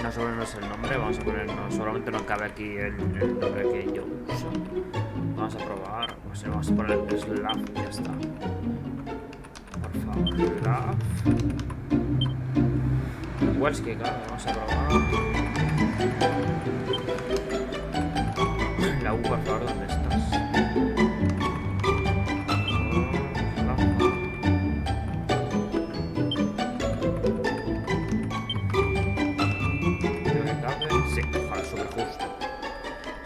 vamos a ponernos el nombre, vamos a ponernos, seguramente no cabe aquí el nombre que yo uso. Vamos a probar, pues vamos a poner Slav y ya está. Por favor, Slav. Igual es que cabe, vamos a probar. La U, por favor, ¿dónde estás? Sí, joder, súper justo.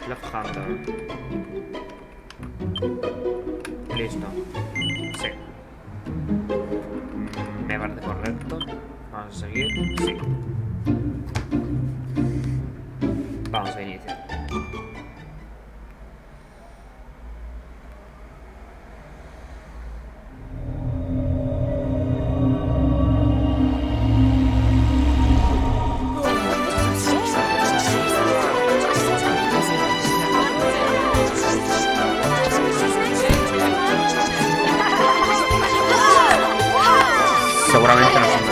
Left hander. Listo. Sí. Me parece correcto. Vamos a seguir. Sí. Vamos a iniciar. Seguramente no son de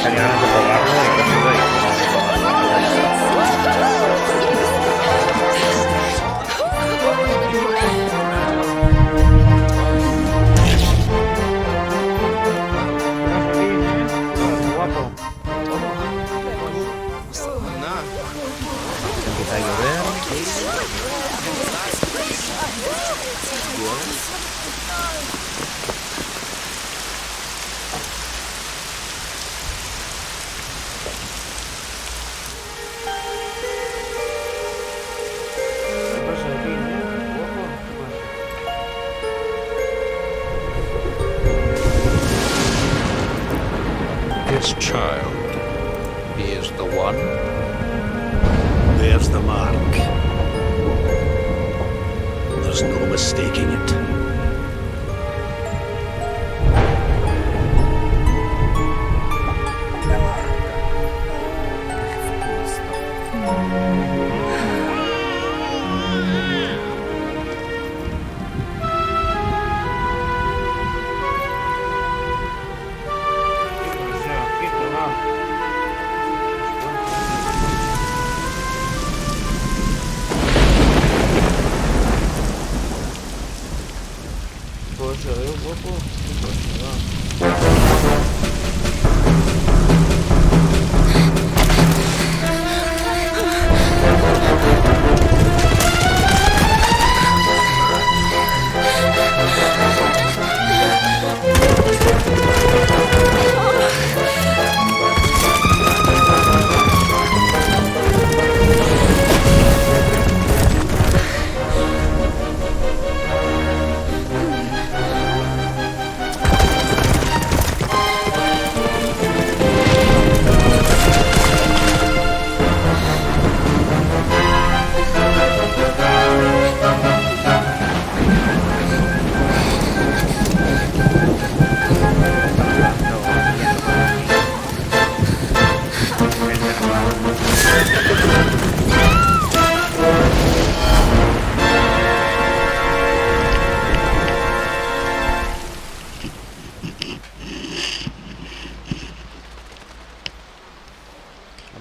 sería ganas de probarlo y cosas de ahí. Guapo. Empieza a llover. This child, he is the one. There's the mark. There's no mistaking it.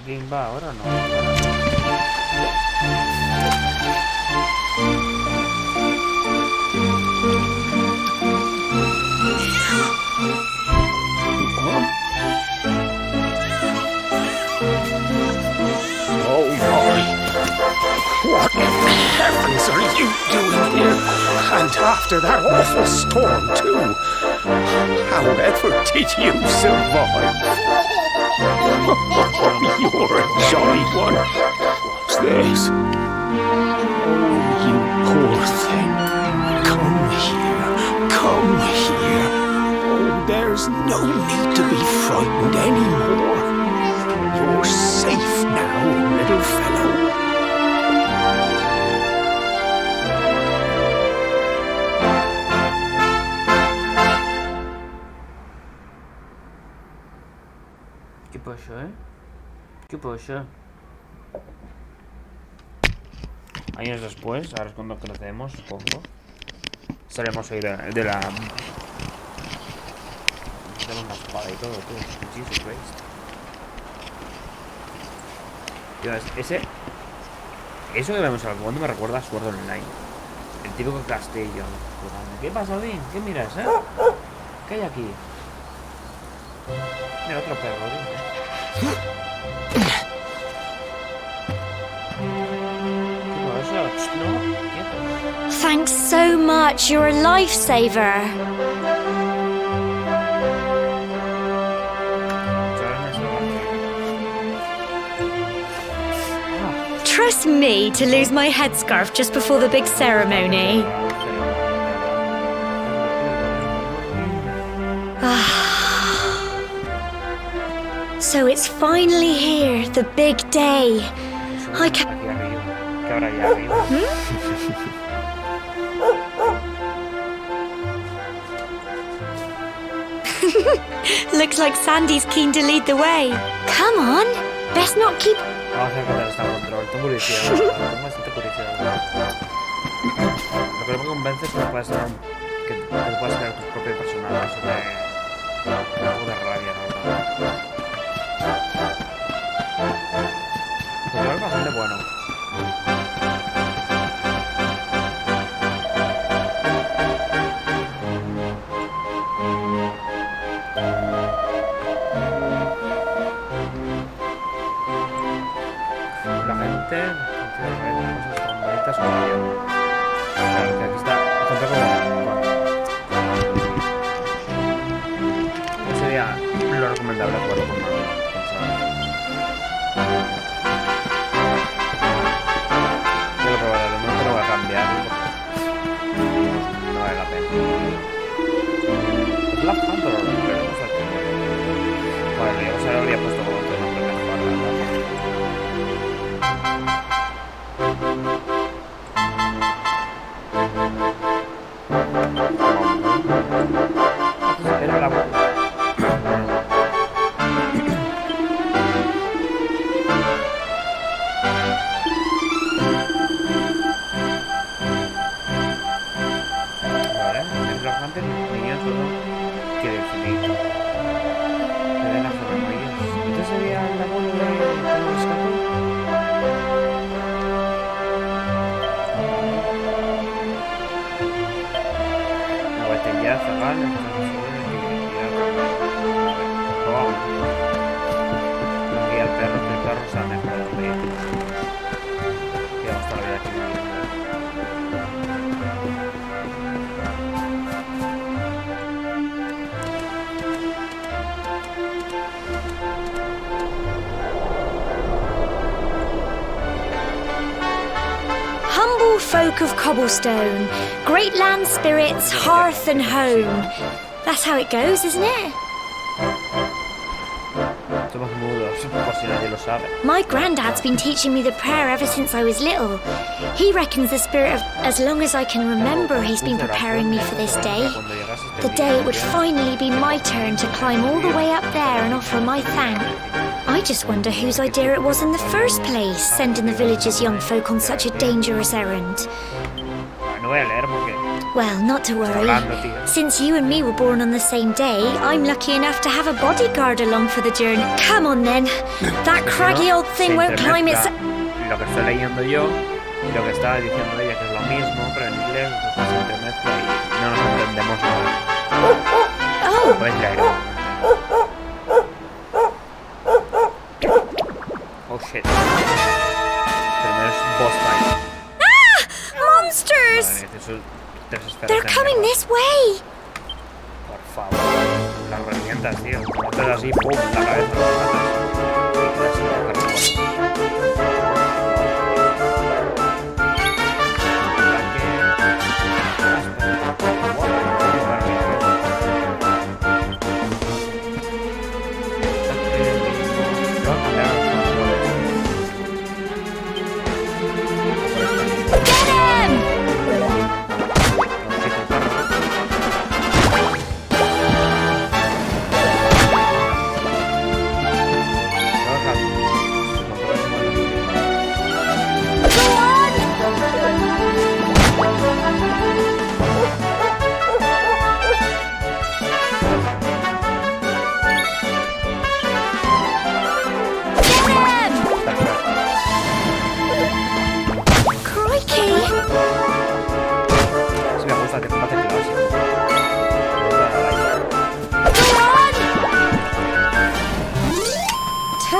¿Alguien va ahora o no? Oh, Lord. What in heavens are you doing here? And after that awful storm, too. However did you survive? You're a jolly one. What's this? Oh, you poor thing. Come here. Come here. Oh, there's no need to be frightened anymore. You're safe now, little fellow. ¿Qué pasó, ¿Qué pasó? Años después, ahora es cuando crecemos, supongo. Seremos ahí de la tenemos una espada y todo, tú. Jesus Christ. Tío, eso que vemos al fondo me recuerda a Sword Online. El típico castillo. ¿Qué pasa, Odín? ¿Qué miras, ¿Qué hay aquí? Mira, otro perro, Odín. ¿Qué pasa? No, quieto. Thanks so much. You're a lifesaver. Trust me to lose my headscarf just before the big ceremony. So it's finally here, the big day. I can... Aquí arriba. ¿Qué habrá allá arriba? Looks like Sandy's keen to lead the way. Come on, best not keep... Vamos a encontrar esta control. Tengo curiosidad. Tengo bastante curiosidad. Lo que no me convence es que puedes crear tus propios personajes. Me da algo de rabia, la verdad. El control es bastante bueno. La gente cosas tan bonitas como yo. Claro, que aquí está bastante como... No sería lo recomendable jugarlo con mano. Tengo que probar, de momento no voy a cambiar. No vale la pena. Black Panther, pero no sé qué. Bueno, yo se lo habría puesto como otro nombre mejor, la verdad. Era la vale, el Black Panther tenía todo que definir. Le den a hacer ellos. ¿Entonces sería el abuelo de rescató? La botella cerrada, y al perro, que el perro se ha mejorado de ahí. Que vamos a la vida aquí viviendo. Humble folk of Cobblestone, great land spirits, hearth and home. That's how it goes, isn't it? Somos mudos, por si nadie lo sabe. My granddad's been teaching me the prayer ever since I was little. He reckons the spirit of as long as I can remember he's been preparing me for this day. The day it would finally be my turn to climb all the way up there and offer my thanks. I just wonder whose idea it was in the first place, sending the village's young folk on such a dangerous errand. No voy a leer porque... Well, not to worry. Since you and me were born on the same day, I'm lucky enough to have a bodyguard along for the journey. Come on then. That craggy old thing won't climb its... Lo que estoy leyendo yo y lo que estaba diciendo ella, que es lo mismo, pero en inglés pues, se intermezcla y no nos entendemos nada. Oh, Puedes leer. Oh shit. Primero es boss fight. monsters! Vale, eso, tres esferas They're de coming mierda. this way. Por favor. Las revientas, tío. Haces así, pum, la cabeza, lo matas. Y quedas sin dejar de Get him!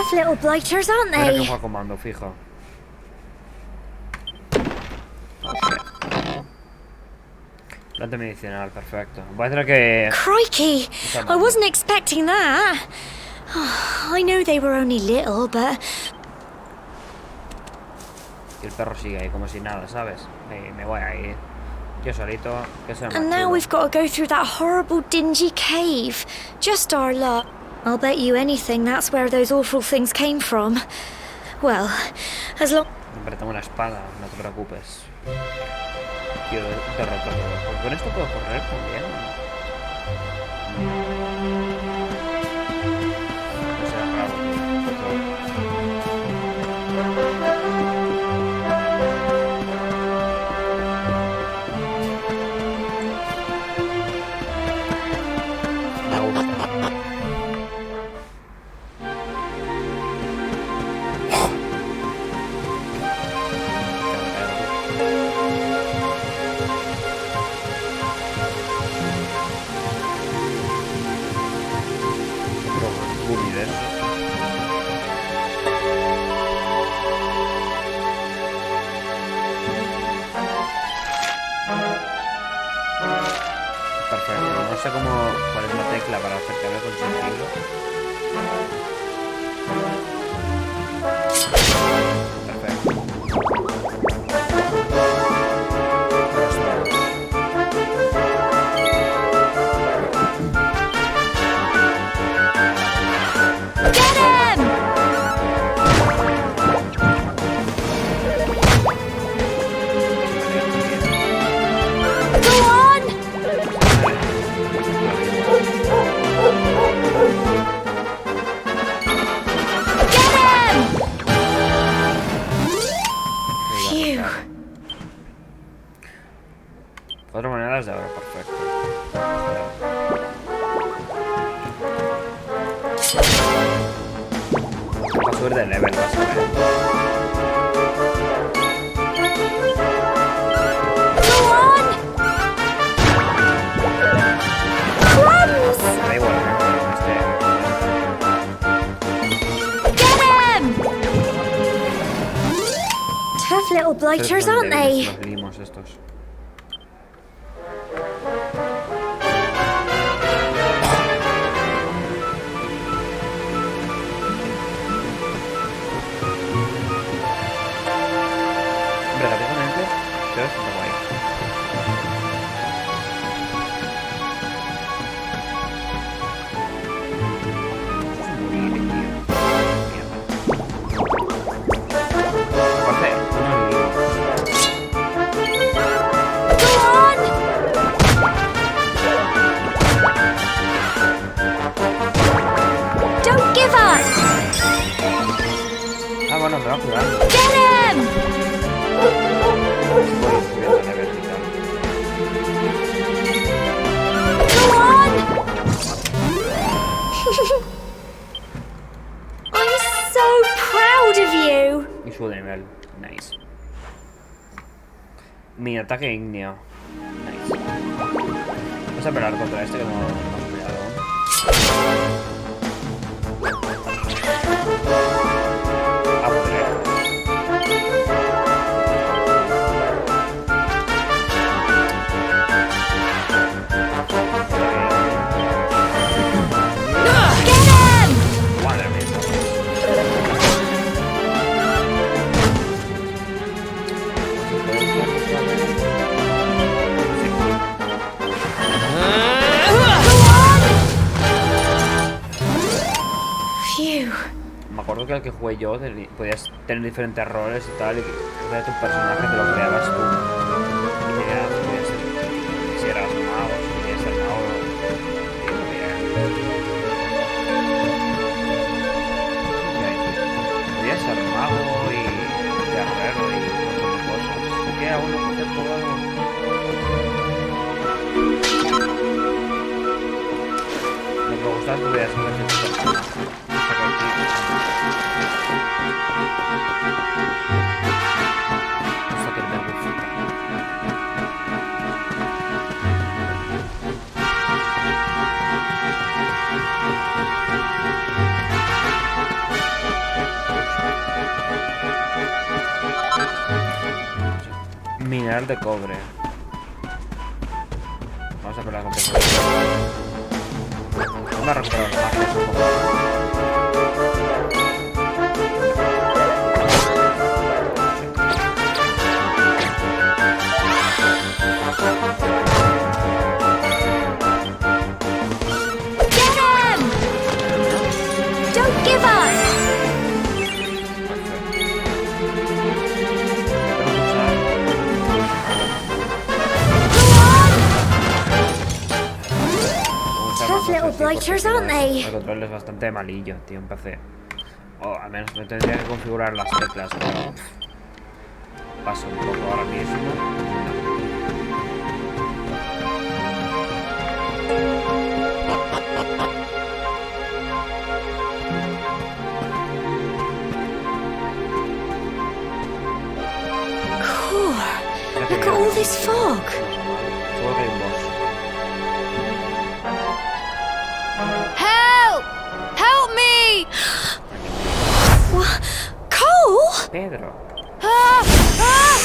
Tough little blighters, aren't Mira que they? juega comando, fijo. Planta medicinal, perfecto. Voy a tener que... Crikey! I wasn't expecting that. Oh, I know they were only little, but Y el perro sigue ahí como si nada, ¿sabes? Me voy a ir. Yo solito, que sea más and now chulo. we've got to go through that horrible dingy cave. Just our luck. I'll bet you anything that's where those awful things came from. Well, as long... Siempre tengo una espada, no te preocupes. Quiero derrotarlo. Pues con esto puedo correr también. No sea raro, me gusta. Perfecto, no sé cómo cuál es la tecla para acercarme a conseguirlo. Perfecto. Get him! Go on! Get him! Phew. 4 monedas de oro, perfecto. Va a subir de level, vas a ver. Go on! Crumbs! Me da igual, ¿no? Get him! Tough little blighters, aren't they? Los limos estos. Hombre, gráficamente, se ve bastante guay. Muy bien, tío. Aparte, unos limos. Go on! Don't give up! Ah, bueno, me va jugando. Get him! Voy subiendo de level y tal. Go on! I'm so proud of you! Y subo de nivel. Nice. Mi ataque ígneo. Nice. Vamos a pelear contra este que no hemos peleado aún. Ah, podré. Get him! Madre mía. Phew. Me acuerdo que al que jugué yo podías tener diferentes roles y tal, y que era tu personaje, te lo creabas tú. Y tenías, podías ser, si eras mago, si querías ser mago, podías ser mago y guerrero y un montón de cosas. ¿Te queda uno que te jugado? Lo que me gustaba es que podías hacer tu personaje. Fucking level 50. mineral de cobre. Vamos a pelear con Tesoro. Vamos a recuperar la magia un poco. Get him! Don't give up! Tough little blighters, aren't they? El control es bastante malillo, tío, en PC. O al menos me tendría que configurar las teclas, pero paso un poco ahora mismo. Cool. Look at all this fog. Solo que hay un boss. Help! Help me! What? Cole? Pedro. Ah! Ah!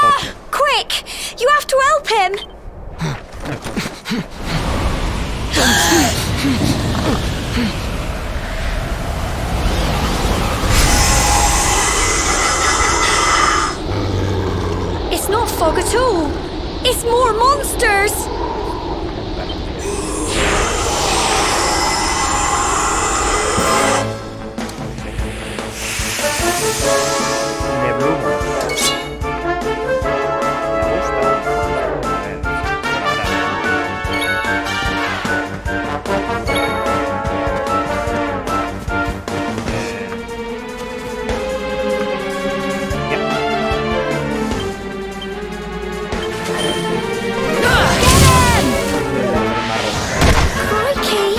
Cotoche. Quick! You have to help him! It's not fog at all. It's more monsters. De Bloom. Me gusta. A ver, Crikey!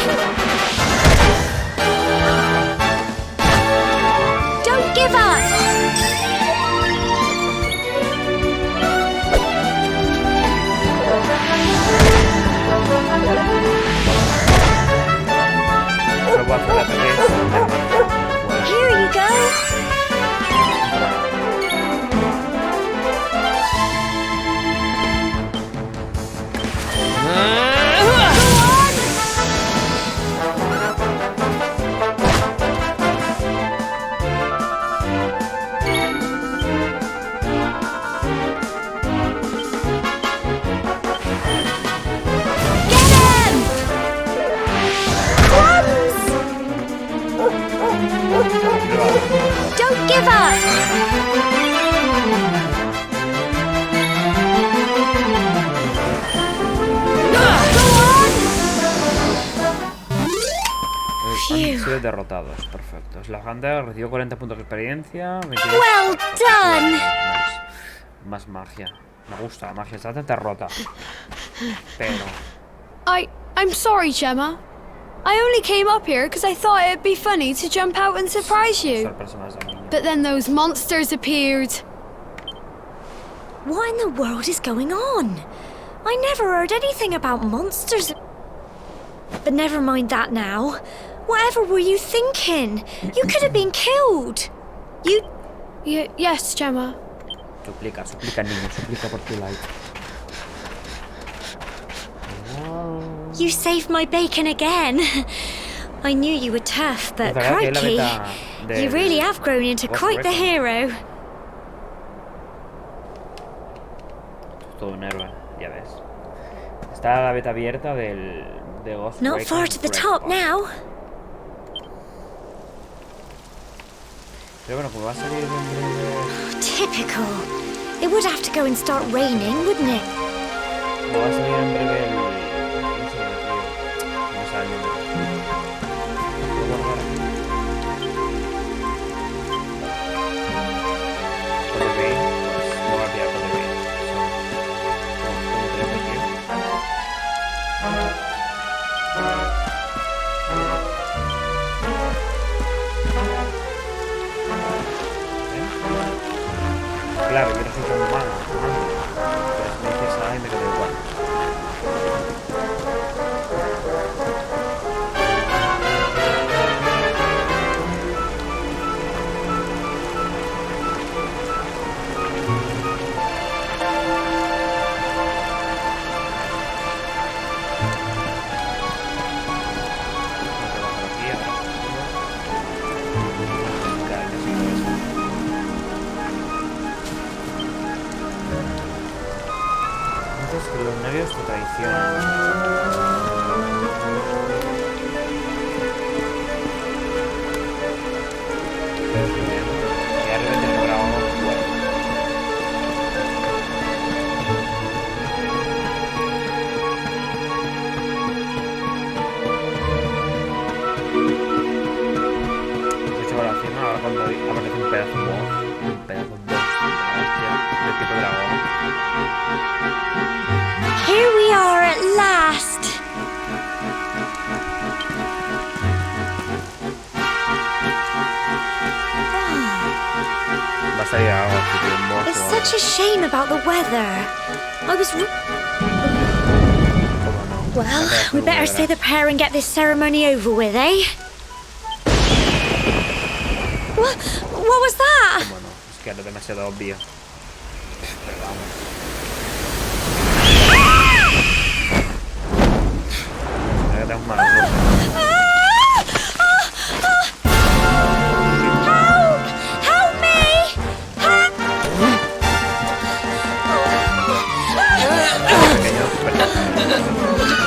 Don't give up! Solo puedo hacer la tele. Here you go! Get him! Crumbs! Don't give up! Han sido derrotados, perfecto. La Hunter recibió 40 puntos de experiencia. 22. Well done! Nice. Más magia. Me gusta la magia, está bastante rota. Pero I'm sorry, Gemma. I only came up here because I thought it'd be funny to jump out and surprise you. sorpresa más al niño. But then those monsters appeared. What in the world is going on? I never heard anything about monsters. But never mind that now. Whatever were you thinking? You could have been killed. You... Yes, Gemma. Suplica, niño, suplica por tu like. You saved my bacon again. I knew you were tough, but Es verdad que es la crikey, beta del you really have grown into Ghost quite the Recon. hero. Todo un héroe, ya ves. Está la beta abierta de Ghost Not Recon far to the top Breakpoint. now. Pero bueno, como va a salir en breve... Typical. It would have to go and start raining, wouldn't it? Como va a salir en breve el... ¿Cómo se llama, tío? No me sale el nombre. ¿Puedo guardar aquí? Code Vein, pues no voy a pillar Code Vein. Como creo que quiero. Claro, yo resulta un humano. Pero si me dices A y me quedo igual. Antes que los nervios te traicionan. Y arriba te he grabado bueno. De hecho, ahora encima, ahora cuando aparece un pedazo de voz, hostia, del tipo dragón. Here we are at last. Va a salir algo así de un It's monstruo. such a shame about the weather. I was. Well, we better say the prayer and get this ceremony over with, eh? What was that? Bueno, es que era demasiado obvio. Pero vamos. Mira que tengo malos ojos. Help me! Pequeño, perdón.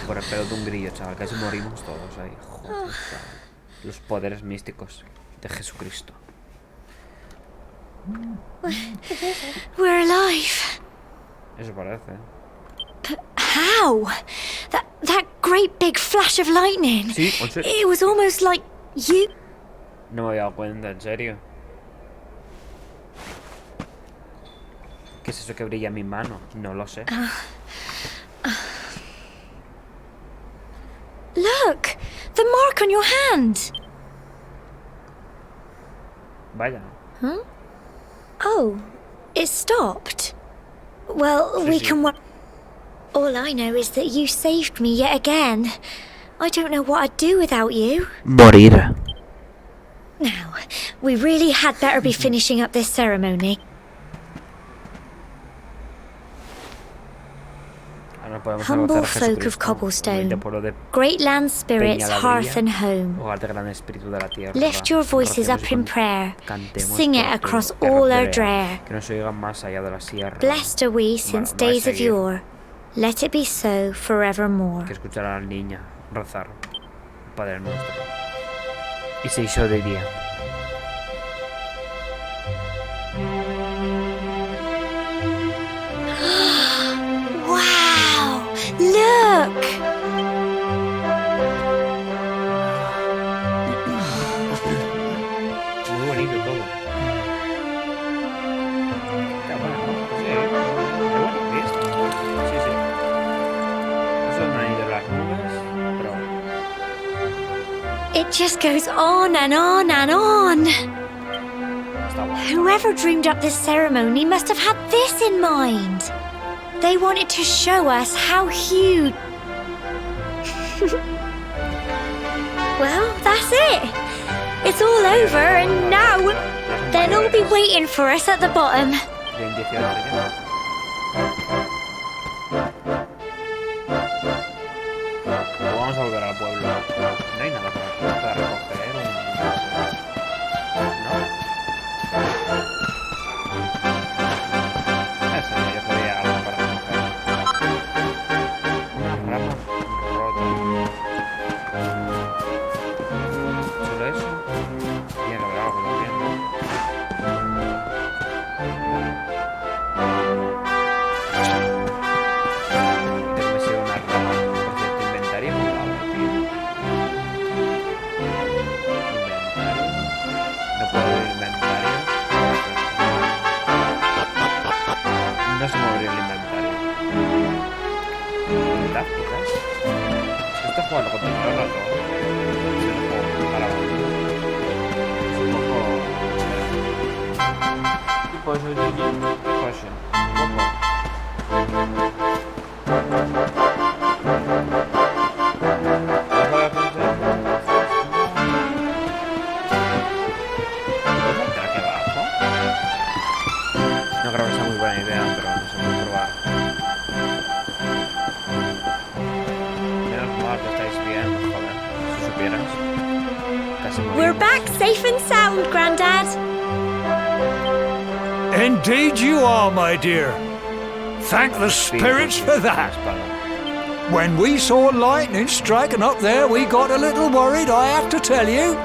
Por el pelo de un grillo, chaval. Casi morimos todos ahí. Joder, chaval. Los poderes místicos de Jesucristo. We're alive. Eso parece. How? That great big flash of lightning. Sí, en serio. It was almost like you. No me había dado cuenta, en serio. ¿Qué es eso que brilla en mi mano? No lo sé. Look, the mark on your hand. Vaya. Oh, it stopped. Well, we sí. can. All I know is that you saved me yet again. I don't know what I'd do without you. Morir. Now, we really had better be finishing up this ceremony. Ahora podemos Humble alcanzar a folk of Jesucristo, Cobblestone, humilde pueblo de Great land spirits, Peña hearth Ladrilla, and home. hogar del gran espíritu de la tierra. Lift your voices up in prayer. Cantemos Sing it por across tu all tierra our perea, drear. que nos oigan más allá de la sierra. Blessed are we since Vais a days of seguir. yore. Let it be so forevermore. Que escuchar a la niña rezar Padre Nuestro. Y se hizo de día. Wow! Look! Muy bonito todo. Está bueno, ¿no? Sí, está bueno, ¿ves? Sí, sí. Eso no han ido las nubes, pero It just goes on and on and on. está bueno. Whoever dreamed up this ceremony must have had this in mind. They wanted to show us how huge. Well, that's it. It's all over, and now they'll all be waiting for us at the bottom. Bien 18 ya. Pues vamos a volver al pueblo. No hay nada para aquí, para recoger ¿no? Eso, yo podría algo para recoger. Un ramo roto. ¿Solo eso? Tiene que haber algo también, ¿no? Debe ser una rama, por cierto, inventario. No puedo abrir inventario. No se me abre el inventario. Tácticas. Esto es jugarlo con tecnología rato. Es un juego para es un poco. ¿Qué pasa, niño? ¿Qué pasa? ¿Cómo? vieras. Casi We're morimos. back safe and sound, Grandad. Indeed you are, my dear. Thank the spirits for that. When we saw lightning striking up there, we got a little worried, I have to tell you.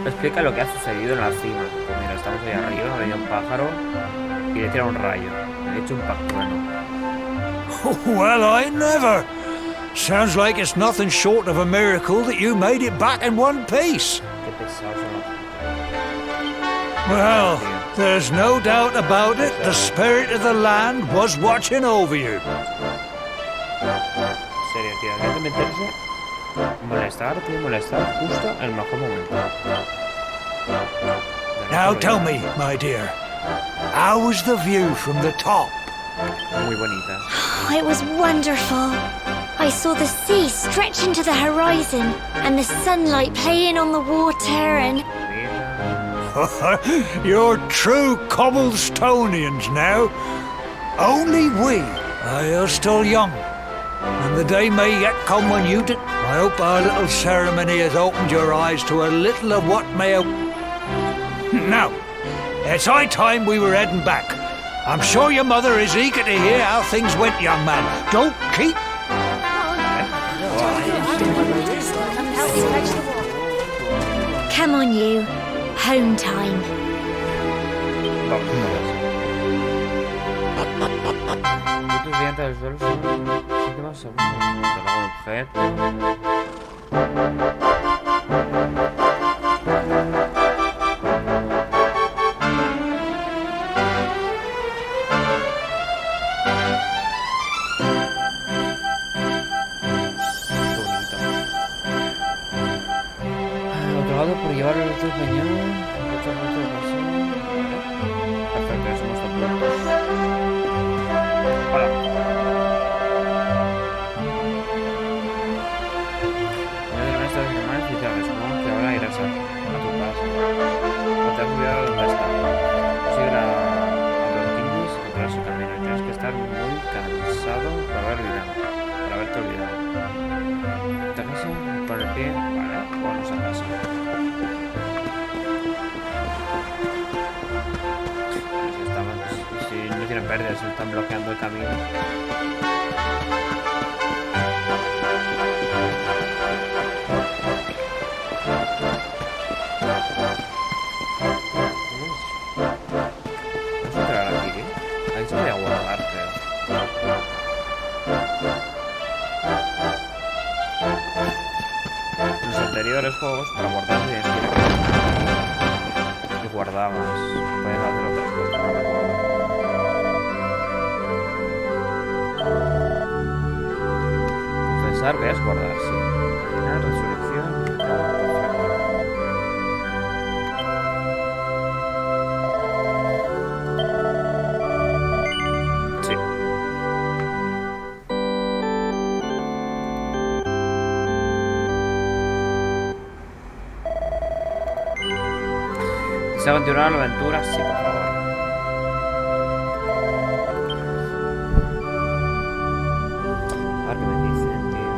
Explica lo que ha sucedido en la cima. Pues mira, estamos ahí arriba, ha venido un pájaro y le tira un rayo. Le ha hecho un pactueno. Well, I never. Sounds like it's nothing short of a miracle that you made it back in one piece. Qué pesados son los... Well, there's no doubt about it. The spirit of the land was watching over you. En serio, tío, hay que meterse, molestar, tío, molestar justo en el mejor momento. Now tell me, my dear, how was the view from the top? Muy bonita. Oh, it was wonderful. I saw the sea stretch into the horizon and the sunlight playing on the water and... You're true Cobblestonians now. Only we are still young, and the day may yet come when you did. I hope our little ceremony has opened your eyes to a little of what may have... Now, it's high time we were heading back. I'm sure your mother is eager to hear how things went, young man. Don't keep... Come on, you. Home time. Puntos brillantes del suelo son síntomas segundos. Trabajo de objeto. Otorgado por llevar el otro cañón. Perfecto, eso no está puntos. Hola. Voy a terminar esta semana especial. Supongo que ahora irás a tu casa. No te has olvidado dónde está. Pues ir a los Kings y controlar su camino. Y tienes que estar muy cansado por haberte olvidado. ¿Te casa? Pon el pie. Vale, vámonos a casa. Si no tienen pérdidas, se están bloqueando el camino. Vamos a entrar aquí, ¿eh? Ahí se voy a guardar, creo. En los anteriores juegos, para guardar tienes que ir y guardabas. Puedes hacer otras cosas, no recuerdo. Confesar, veas guardar, sí. Terminar, resurrección, perfecto. Sí. ¿Desea continuar la aventura? Sí, por favor. A ver qué me dicen, tío.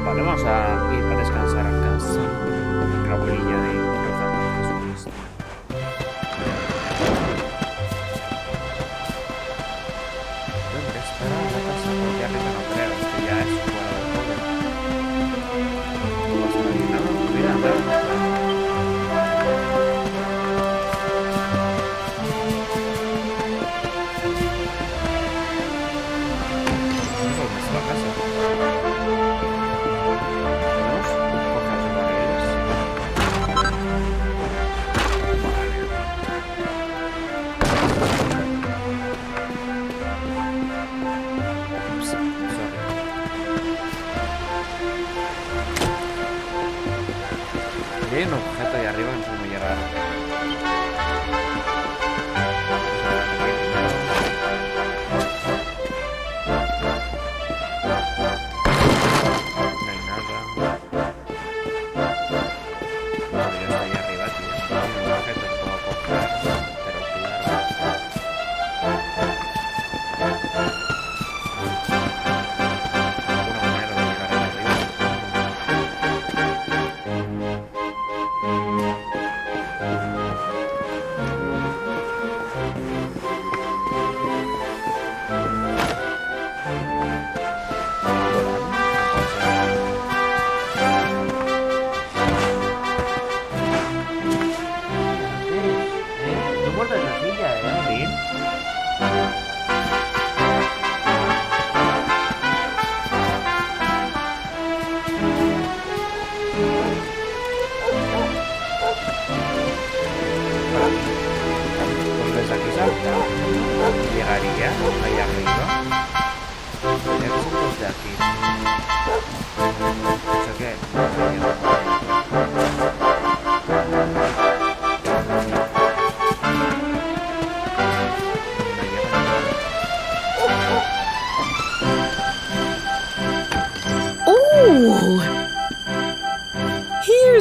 Vale, vamos a ir a descansar a casa. La abuelilla de rezando a Jesucristo. ¿Dónde estará la casa? Porque arriba no creo, es que ya es fuera del pueblo. ¿Cómo va a estar ahí? No, mira, no. ¿Dónde está la casa? ¿Vamos? Coger los barriles. Ups, sorry. Y hay un objeto ahí arriba que no sé cómo llegar. Vamos a ver aquí primero.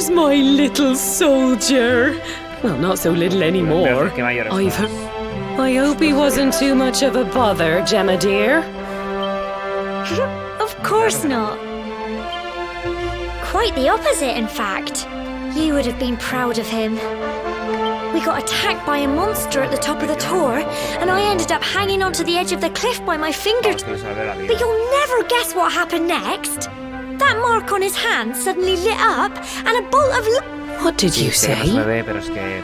There's my little soldier. Well, not so little anymore. Qué mayor estás. I hope he wasn't too much of a bother, Gemma dear. Of course not. Quite the opposite, in fact. You would have been proud of him. We got attacked by a monster at the top of the tour, and I ended up hanging onto the edge of the cliff by my fingertips. But you'll never guess what happened next. That mark on his hand suddenly lit up, and a bolt of What did you Sí, que no say? se ve, pero es que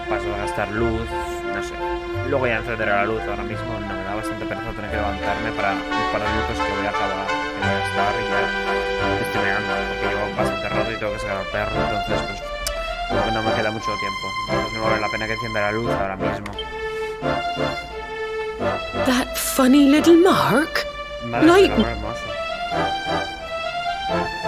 paso a gastar luz, no sé. Luego ya encenderé la luz, ahora mismo no me da bastante pereza tener que levantarme para un par de minutos que voy a acabar, que voy a estar y ya estoy meando, porque llevo bastante rato y tengo que sacar al perro, entonces pues como que no me queda mucho tiempo. Entonces no vale la pena que encienda la luz ahora mismo. That funny little mark? Madre Like- del amor hermoso.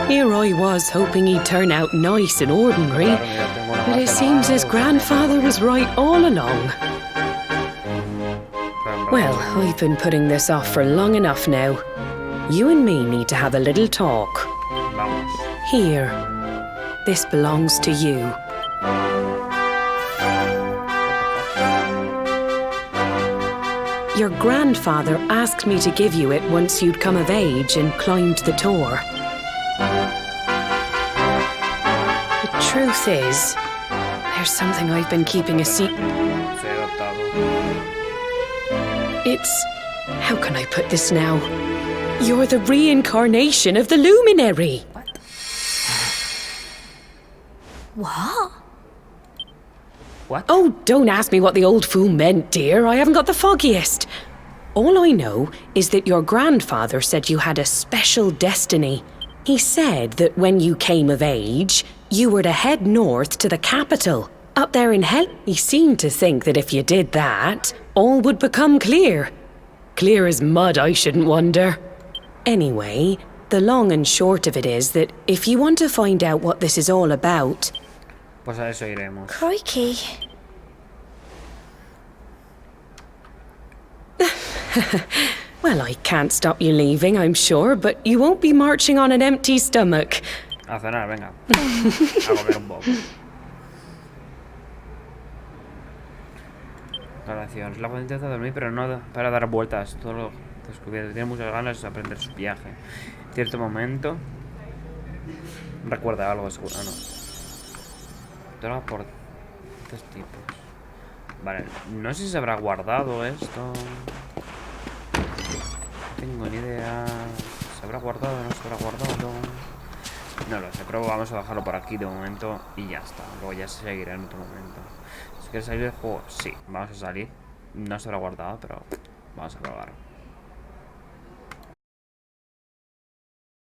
Here I was hoping he'd turn out nice and ordinary, Claro, mira, tengo una but it marca seems his abajo, grandfather was right all along. Well, I've been putting this off for long enough now. You and me need to have a little talk. Vamos. Here. This belongs to you. Your grandfather asked me to give you it once you'd come of age and climbed the tour. The truth is, there's something I've been keeping a secret. Soy adoptado. It's... how can I put this now? You're the reincarnation of the luminary. What? What? Oh, don't ask me what the old fool meant, dear. I haven't got the foggiest. All I know is that your grandfather said you had a special destiny. He said that when you came of age, you were to head north to the capital. Up there in hell, he seemed to think that if you did that, all would become clear. Clear as mud, I shouldn't wonder. Anyway, the long and short of it is that if you want to find out what this is all about, Pues a eso iremos. Crikey. well, I can't stop you leaving, I'm sure, but you won't be marching on an empty stomach. A cenar, venga. A comer un poco. Relaciones. La joven intenta dormir, pero no para dar vueltas. Todo lo descubierto. Tiene muchas ganas de aprender su viaje. En cierto momento. Recuerda algo, seguro. Ah, no. Droga por estos tipos. Vale. No sé si se habrá guardado esto. No tengo ni idea. ¿Se habrá guardado o no se habrá guardado? No lo sé, pero vamos a dejarlo por aquí de momento y ya está. Luego ya se seguirá en otro momento. Si quieres salir del juego, sí, vamos a salir. No se habrá guardado, pero vamos a probar.